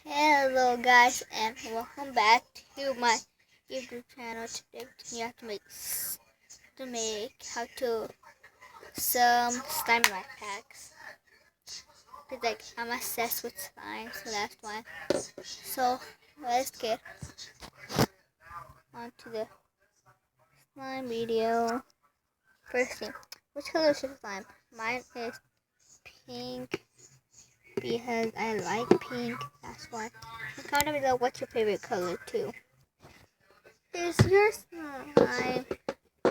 Hello guys and welcome back to my YouTube channel. Today we have to make how to some slime life hacks. Cause I'm obsessed with slime, so that's why. So let's get on to the slime video. First thing, which color is your slime? Mine is pink because I like pink. That's why. Comment below what's your favorite color too. Is your slime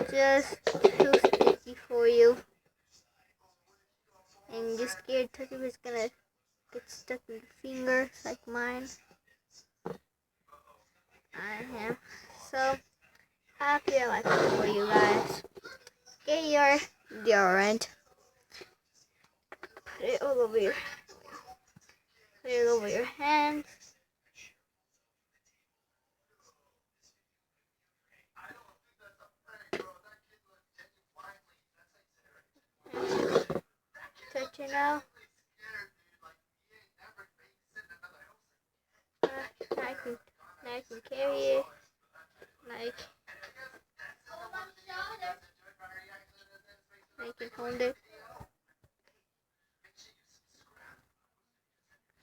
just too sticky for you? And you're scared Tucky was gonna get stuck in the fingers like mine? I am. So, I feel like it for you guys. Get your deodorant. Put it all over your hands. Touch it now. Now I can carry it. Like, I can hold it.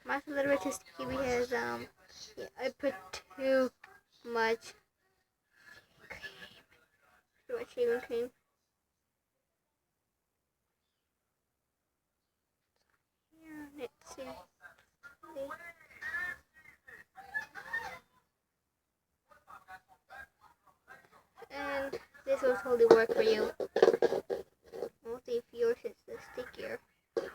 Mine's a little bit too sticky because I put too much shaving cream. Yeah, let's see. And this will totally work for you. Mostly if yours is stickier. Yeah.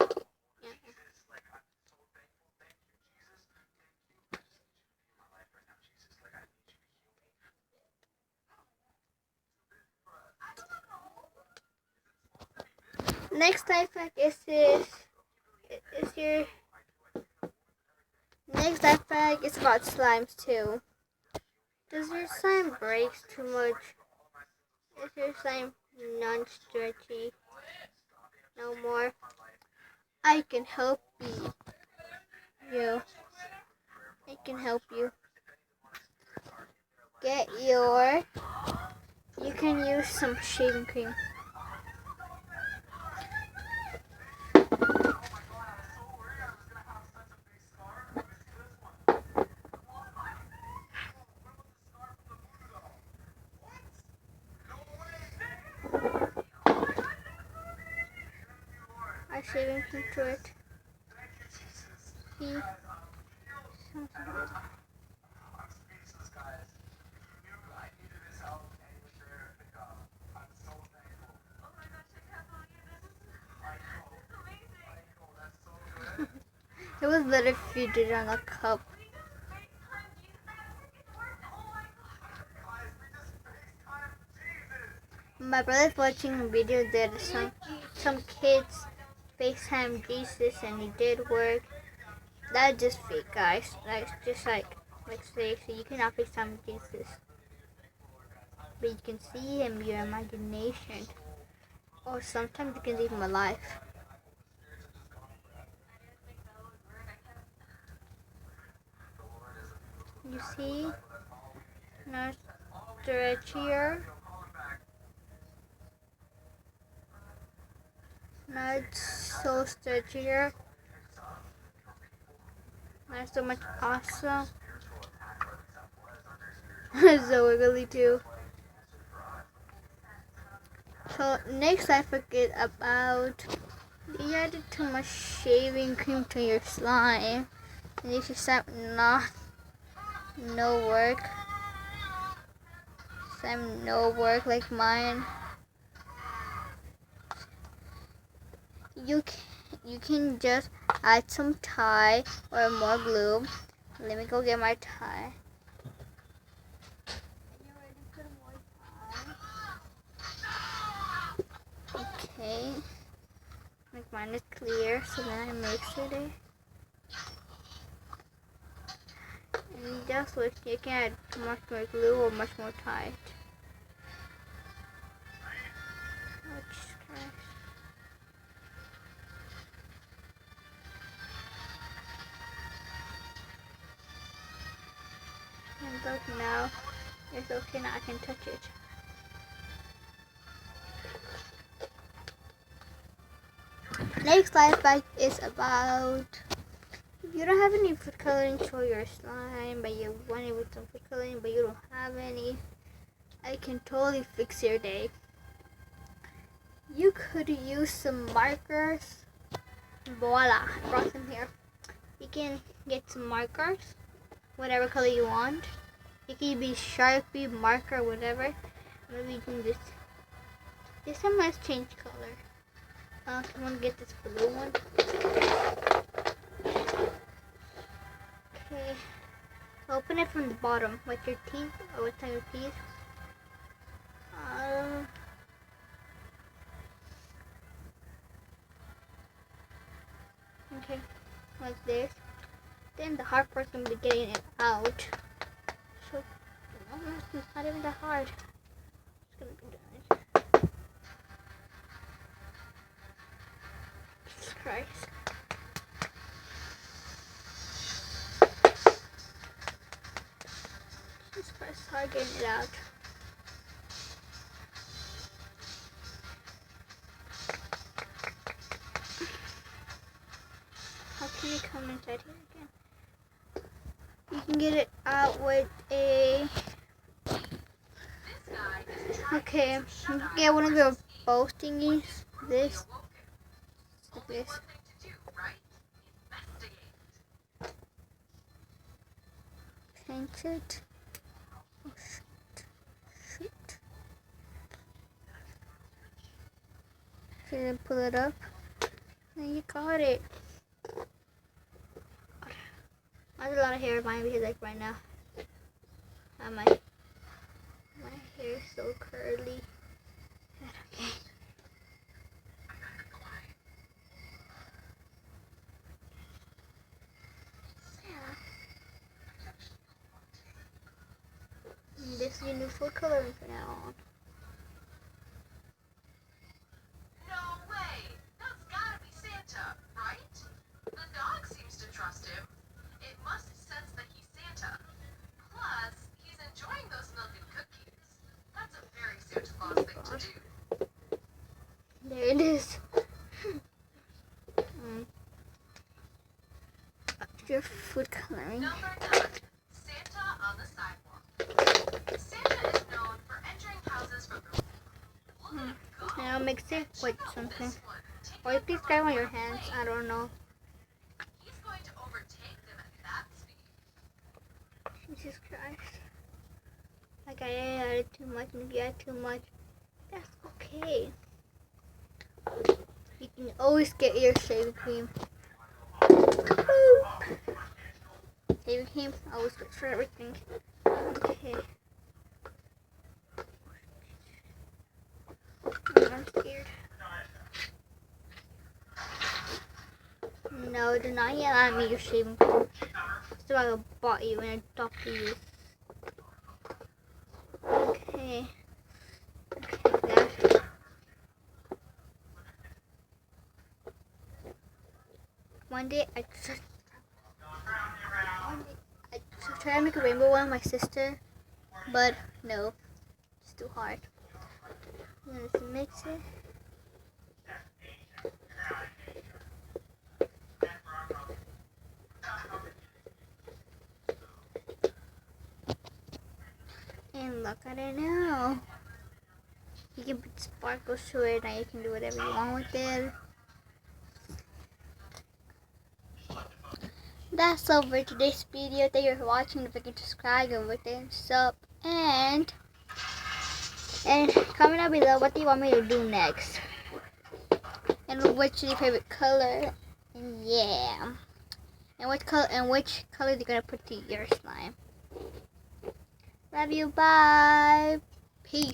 Next life hack is this. Next life hack is about slimes too. Does your slime break too much? Is your slime non-stretchy? No more? I can help you. I can help you. You can use some shaving cream. I shaving cream to it. See? Sounds good. It was better if you did it on a cup. My brother's watching a video that some kids FaceTime Jesus and it did work. That's just fake, guys. That's just like say, so you cannot FaceTime Jesus. But you can see him in your imagination. Or sometimes you can see him alive. You see? Not stretchier. Not so stretchier. Not so much awesome. So wiggly too. So next I forget about you added too much shaving cream to your slime. And if you start no work like mine. You can just add some tie or more glue. Let me go get my tie. Okay. Make mine is clear, so then I mix it. And just wish you can add much more glue or much more tight. And look now, it's okay now, I can touch it. Next life fact is about, if you don't have any food coloring for your slime, but you want it with some food coloring, but you don't have any, I can totally fix your day. You could use some markers. Voila, I brought them here. You can get some markers, whatever color you want. It can be Sharpie, marker, whatever. Maybe you can just, this time let's change color. I'm gonna get this blue one. Okay, open it from the bottom with your teeth, or with your teeth. Okay, like this. Then the hard part's gonna be getting it out. So, it's not even that hard. It's gonna be done. Jesus Christ. Jesus Christ, it's hard getting it out. How can you come inside here again? You can get it out with a... Okay, you can get one of the bow thingies. This. Paint it. Oh, shoot. Okay, pull it up. And you got it. I have a lot of hair in my head like right now. And my hair is so curly. Okay. And this is your new food coloring from now on. No way! That's gotta be Santa, right? The dog seems to trust him. It must sense that he's Santa. Plus, he's enjoying those milk and cookies. That's a very Santa Claus thing to do. There it is. Your food coloring. Number 9. Santa on the sidewalk. Santa is known for entering houses from the... And I'll mix it with something. Or you can try on your hands. I don't know. He's going to overtake them at that speed. Jesus Christ. Like I added too much, and if you add too much, that's okay. You can always get your shaving cream. Shaving cream, always good for everything. Okay. I'm scared. No, do not yell at me, your shaving cream. So I bought you and adopted you. Okay. That. One day I tried to make a rainbow one with my sister, but no, it's too hard. Let's mix it. And look at it now. You can put sparkles to it, now you can do whatever you want with it. That's all for today's video. Thank you for watching. Don't forget to subscribe and with it, sub, and comment down below what do you want me to do next, and what's your favorite color, and yeah, and which color you're gonna put to your slime. Love you. Bye. Peace.